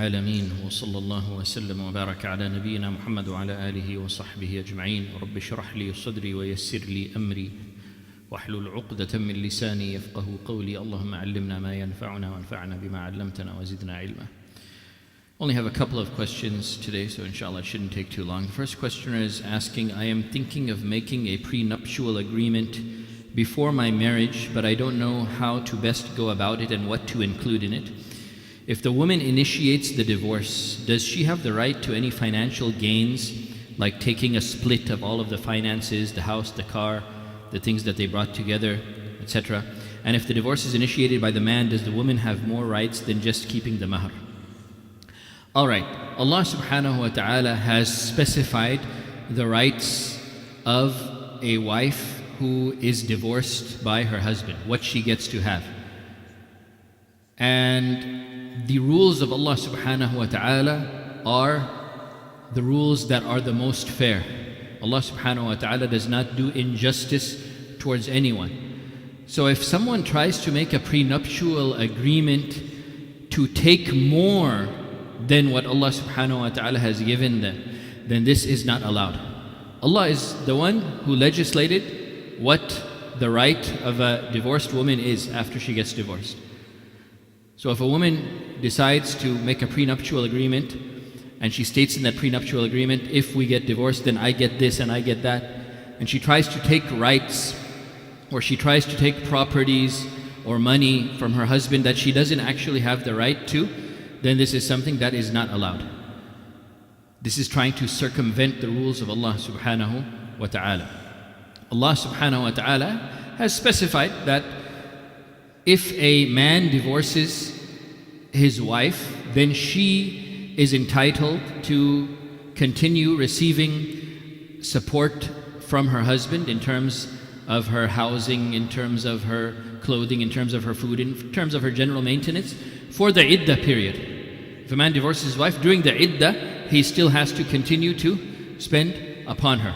العالمين وصلى الله وسلم وبارك على نبينا محمد وعلى آله وصحبه أجمعين رب اشرح لي صدري ويسر لي أمري واحلل عقدة من لساني يفقه قولي اللهم علمنا ما ينفعنا وانفعنا بما علمتنا وزدنا علما. Only have a couple of questions today, so inshallah it shouldn't take too long. The first questioner is asking, I am thinking of making a prenuptial agreement before my marriage, but I don't know how to best go about it and what to include in it. If the woman initiates the divorce, does she have the right to any financial gains, like taking a split of all of the finances, the house, the car, the things that they brought together, etc.? And if the divorce is initiated by the man, does the woman have more rights than just keeping the mahr? Alright, Allah subhanahu wa ta'ala has specified the rights of a wife who is divorced by her husband, what she gets to have. And the rules of Allah subhanahu wa ta'ala are the rules that are the most fair. Allah subhanahu wa ta'ala does not do injustice towards anyone. So if someone tries to make a prenuptial agreement to take more than what Allah subhanahu wa ta'ala has given them, then this is not allowed. Allah is the one who legislated what the right of a divorced woman is after she gets divorced. So if a woman decides to make a prenuptial agreement and she states in that prenuptial agreement, if we get divorced then I get this and I get that, and she tries to take rights or she tries to take properties or money from her husband that she doesn't actually have the right to, then this is something that is not allowed. This is trying to circumvent the rules of Allah subhanahu wa ta'ala. Allah subhanahu wa ta'ala has specified that if a man divorces his wife, then she is entitled to continue receiving support from her husband in terms of her housing, in terms of her clothing, in terms of her food, in terms of her general maintenance for the iddah period. If a man divorces his wife, during the iddah, he still has to continue to spend upon her.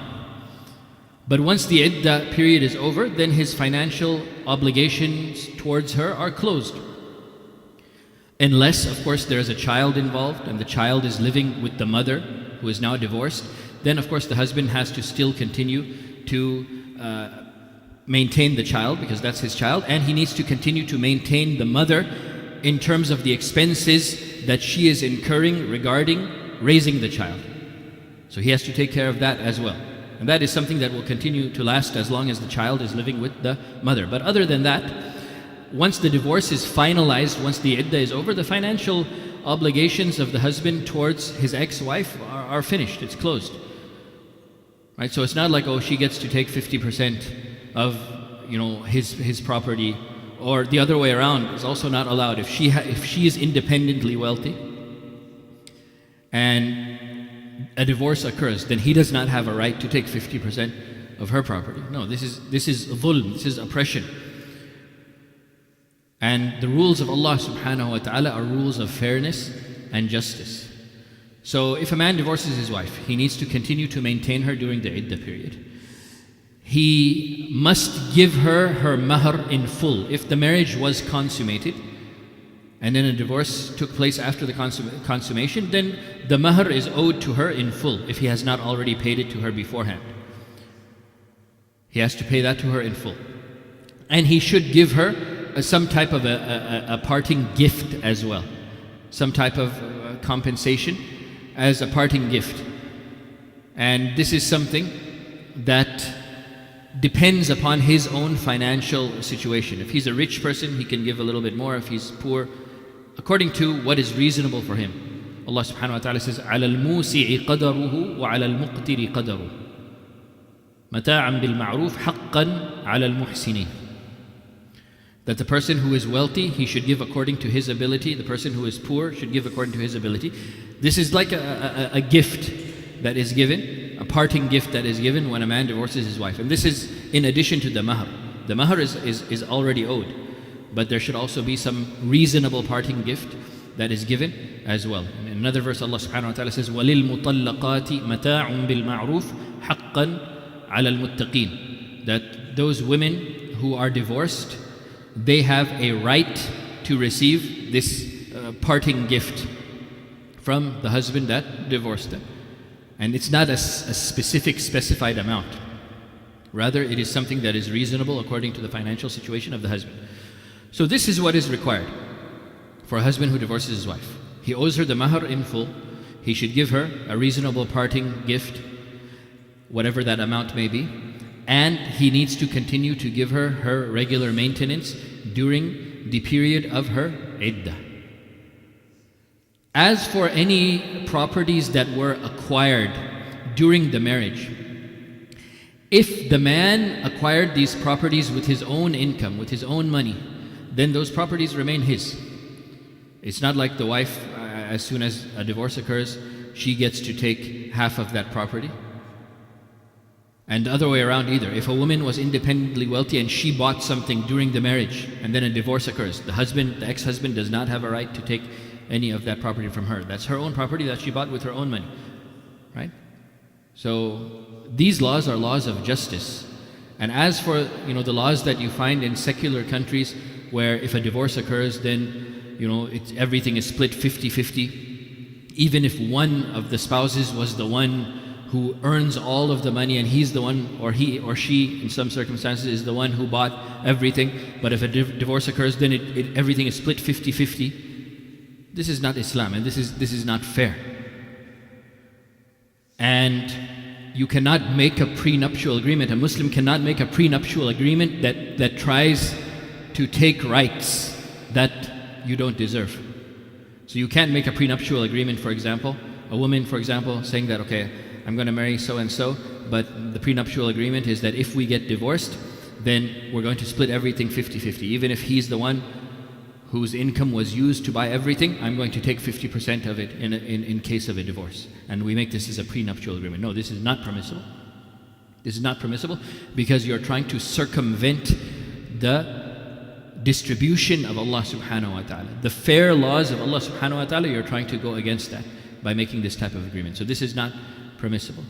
But once the iddah period is over, then his financial obligations towards her are closed. Unless, of course, there is a child involved and the child is living with the mother who is now divorced, then of course the husband has to still continue to maintain the child because that's his child, and he needs to continue to maintain the mother in terms of the expenses that she is incurring regarding raising the child. So he has to take care of that as well. And that is something that will continue to last as long as the child is living with the mother. But other than that, once the divorce is finalized, once the iddah is over, the financial obligations of the husband towards his ex-wife are finished, it's closed. Right? So it's not like, oh, she gets to take 50% of his property, or the other way around is also not allowed. If she is independently wealthy and a divorce occurs, then he does not have a right to take 50% of her property. No, this is dhulm, this is oppression. And the rules of Allah subhanahu wa ta'ala are rules of fairness and justice. So if a man divorces his wife, he needs to continue to maintain her during the iddah period. He must give her her mahr in full. If the marriage was consummated and then a divorce took place after the consummation, then the mahr is owed to her in full if he has not already paid it to her beforehand. He has to pay that to her in full. And he should give her some type of a parting gift as well. Some type of compensation as a parting gift. And this is something that depends upon his own financial situation. If he's a rich person, he can give a little bit more. If he's poor, according to what is reasonable for him. Allah subhanahu wa ta'ala says, عَلَى الْمُوسِعِ قَدَرُهُ وَعَلَى الْمُقْتِرِ قَدَرُهُ مَتَاعًا بِالْمَعْرُوفِ حَقًّا عَلَى الْمُحْسِنِينَ. That the person who is wealthy, he should give according to his ability. The person who is poor should give according to his ability. This is like a gift that is given, a parting gift that is given when a man divorces his wife. And this is in addition to the mahr. The mahr is already owed. But there should also be some reasonable parting gift that is given as well. In another verse, Allah subhanahu wa ta'ala says, وَلِلْمُطَلَّقَاتِ مَتَاعٌ بِالْمَعْرُوفِ حَقًّا عَلَى الْمُتَّقِينَ. That those women who are divorced, they have a right to receive this parting gift from the husband that divorced them. And it's not a specific specified amount. Rather, it is something that is reasonable according to the financial situation of the husband. So this is what is required for a husband who divorces his wife. He owes her the mahar in full. He should give her a reasonable parting gift, whatever that amount may be. And he needs to continue to give her her regular maintenance during the period of her iddah. As for any properties that were acquired during the marriage, if the man acquired these properties with his own income, with his own money, then those properties remain his. It's not like the wife, as soon as a divorce occurs, she gets to take half of that property. And the other way around either. If a woman was independently wealthy and she bought something during the marriage and then a divorce occurs, the ex-husband does not have a right to take any of that property from her. That's her own property that she bought with her own money, right? So these laws are laws of justice. And as for the laws that you find in secular countries, where if a divorce occurs, then everything is split 50-50, even if one of the spouses was the one who earns all of the money and he's the one, or he or she in some circumstances is the one who bought everything, but if a divorce occurs, then everything is split 50-50. This is not Islam, and this is not fair. And you cannot make a prenuptial agreement. A Muslim cannot make a prenuptial agreement that tries to take rights that you don't deserve. So you can't make a prenuptial agreement, for example, a woman, for example, saying that, okay, I'm going to marry so-and-so, but the prenuptial agreement is that if we get divorced, then we're going to split everything 50-50. Even if he's the one whose income was used to buy everything, I'm going to take 50% of it in case of a divorce. And we make this as a prenuptial agreement. No, this is not permissible. This is not permissible because you're trying to circumvent the distribution of Allah subhanahu wa ta'ala. The fair laws of Allah subhanahu wa ta'ala, you're trying to go against that by making this type of agreement. So this is not permissible.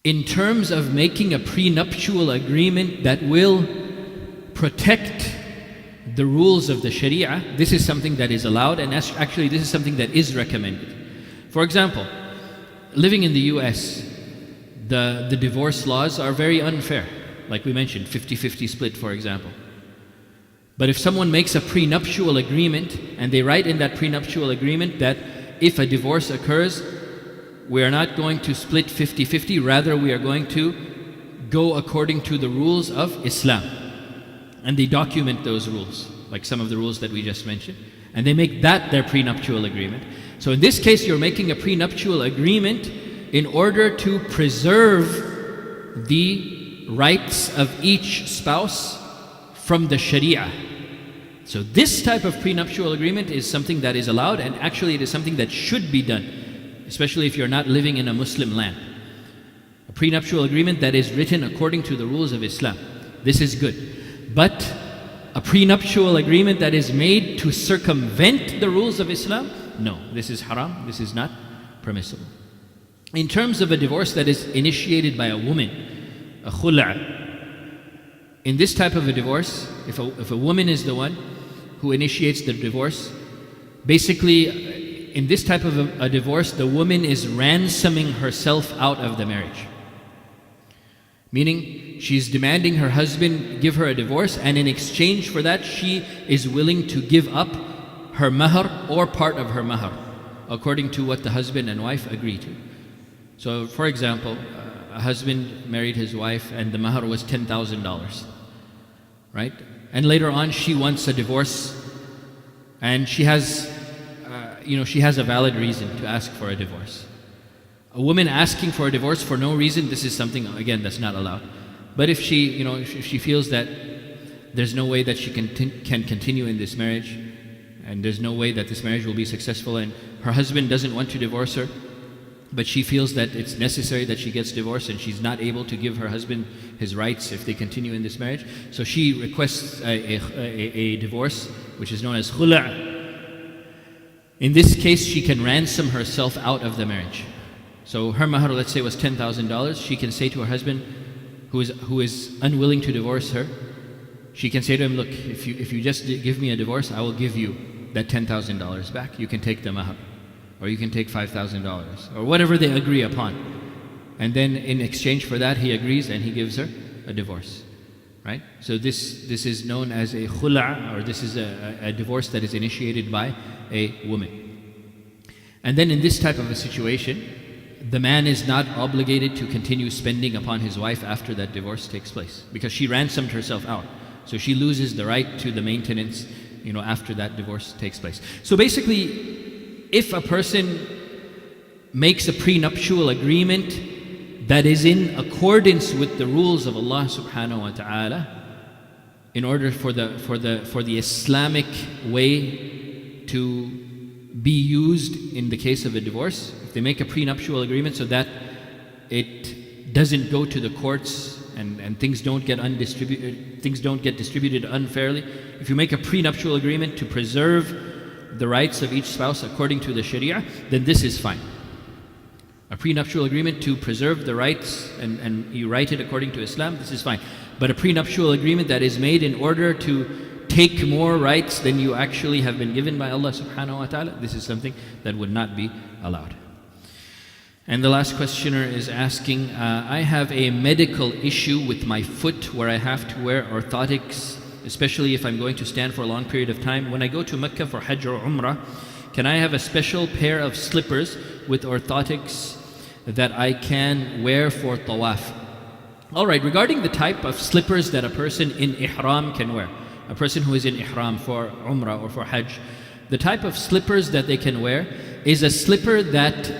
In terms of making a prenuptial agreement that will protect the rules of the Sharia, this is something that is allowed, and actually this is something that is recommended. For example, living in the US, the divorce laws are very unfair. Like we mentioned, 50-50 split, for example. But if someone makes a prenuptial agreement and they write in that prenuptial agreement that if a divorce occurs, we are not going to split 50-50, rather we are going to go according to the rules of Islam. And they document those rules, like some of the rules that we just mentioned. And they make that their prenuptial agreement. So in this case, you're making a prenuptial agreement in order to preserve the rights of each spouse from the Sharia. So this type of prenuptial agreement is something that is allowed, and actually it is something that should be done, especially if you're not living in a Muslim land. A prenuptial agreement that is written according to the rules of Islam. This is good. But a prenuptial agreement that is made to circumvent the rules of Islam, no, this is haram, this is not permissible. In terms of a divorce that is initiated by a woman, a khula'. In this type of a divorce, if a woman is the one who initiates the divorce, basically in this type of a divorce, the woman is ransoming herself out of the marriage. Meaning, she's demanding her husband give her a divorce, and in exchange for that, she is willing to give up her mahar or part of her mahar, according to what the husband and wife agree to. So, for example, a husband married his wife and the mahar was $10,000, right? And later on she wants a divorce, and she has a valid reason to ask for a divorce. A woman asking for a divorce for no reason, this is something, again, that's not allowed. But if she feels that there's no way that she can continue in this marriage, and there's no way that this marriage will be successful, and her husband doesn't want to divorce her, but she feels that it's necessary that she gets divorced, and she's not able to give her husband his rights if they continue in this marriage. So she requests a divorce, which is known as khula'. In this case, she can ransom herself out of the marriage. So her mahar, let's say, was $10,000. She can say to her husband, who is unwilling to divorce her, she can say to him, look, if you just give me a divorce, I will give you that $10,000 back. You can take the mahr, or you can take $5,000, or whatever they agree upon. And then in exchange for that, he agrees and he gives her a divorce. Right? So this is known as a khula', or this is a divorce that is initiated by a woman. And then in this type of a situation, the man is not obligated to continue spending upon his wife after that divorce takes place, because she ransomed herself out. So she loses the right to the maintenance, after that divorce takes place. So basically, if a person makes a prenuptial agreement that is in accordance with the rules of Allah subhanahu wa ta'ala, in order for the Islamic way to be used in the case of a divorce, if they make a prenuptial agreement so that it doesn't go to the courts and things don't get distributed unfairly, if you make a prenuptial agreement to preserve the rights of each spouse according to the Sharia, then this is fine. A prenuptial agreement to preserve the rights and you write it according to Islam, this is fine. But a prenuptial agreement that is made in order to take more rights than you actually have been given by Allah subhanahu wa ta'ala, this is something that would not be allowed. And the last questioner is asking, I have a medical issue with my foot where I have to wear orthotics, especially if I'm going to stand for a long period of time. When I go to Mecca for Hajj or Umrah, can I have a special pair of slippers with orthotics that I can wear for tawaf? Alright, regarding the type of slippers that a person in ihram can wear, a person who is in ihram for Umrah or for Hajj, the type of slippers that they can wear is a slipper that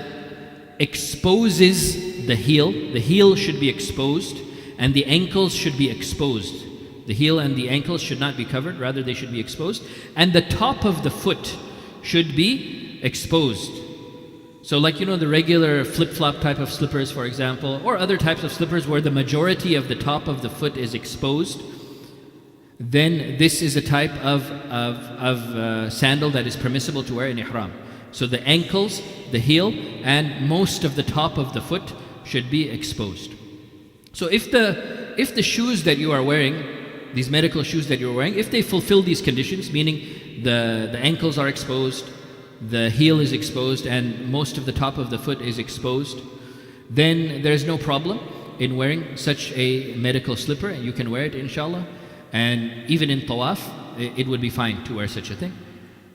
exposes the heel. The heel should be exposed and the ankles should be exposed. The heel and the ankles should not be covered, rather they should be exposed. And the top of the foot should be exposed. So like the regular flip-flop type of slippers, for example, or other types of slippers where the majority of the top of the foot is exposed, then this is a type of sandal that is permissible to wear in ihram. So the ankles, the heel, and most of the top of the foot should be exposed. So if the shoes that you are wearing, these medical shoes that you're wearing, if they fulfill these conditions, meaning the ankles are exposed, the heel is exposed, and most of the top of the foot is exposed, then there's no problem in wearing such a medical slipper, and you can wear it inshallah. And even in tawaf, it would be fine to wear such a thing.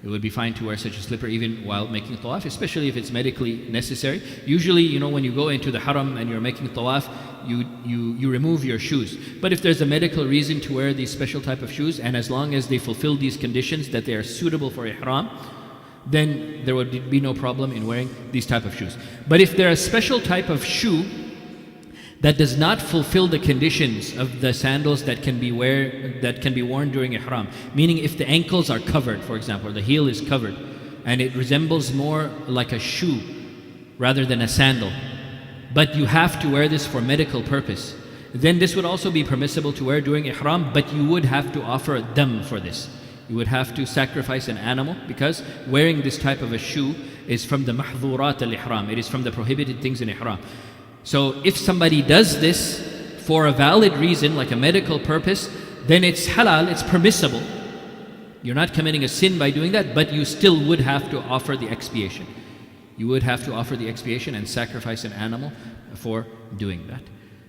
It would be fine to wear such a slipper even while making tawaf, especially if it's medically necessary. Usually, when you go into the haram and you're making tawaf, you remove your shoes. But if there's a medical reason to wear these special type of shoes, and as long as they fulfill these conditions that they are suitable for ihram, then there would be no problem in wearing these type of shoes. But if they're a special type of shoe that does not fulfill the conditions of the sandals that can be worn during ihram, meaning if the ankles are covered, for example, or the heel is covered, and it resembles more like a shoe rather than a sandal, but you have to wear this for medical purpose, then this would also be permissible to wear during ihram, but you would have to offer a dam for this. You would have to sacrifice an animal, because wearing this type of a shoe is from the mahdhurat al-ihram. It is from the prohibited things in ihram. So if somebody does this for a valid reason, like a medical purpose, then it's halal, it's permissible. You're not committing a sin by doing that, but you still would have to offer the expiation. You would have to offer the expiation and sacrifice an animal for doing that.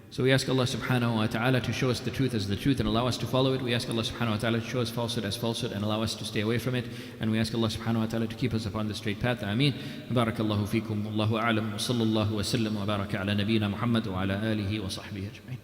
So we ask Allah subhanahu wa ta'ala to show us the truth as the truth and allow us to follow it. We ask Allah subhanahu wa ta'ala to show us falsehood as falsehood and allow us to stay away from it. And we ask Allah subhanahu wa ta'ala to keep us upon the straight path. Ameen. Barakallahu feekum. Wallahu a'lam. Wa sallallahu wa sallam wa baraka ala nabiyyina Muhammad wa ala alihi wa sahbihi ajma'in.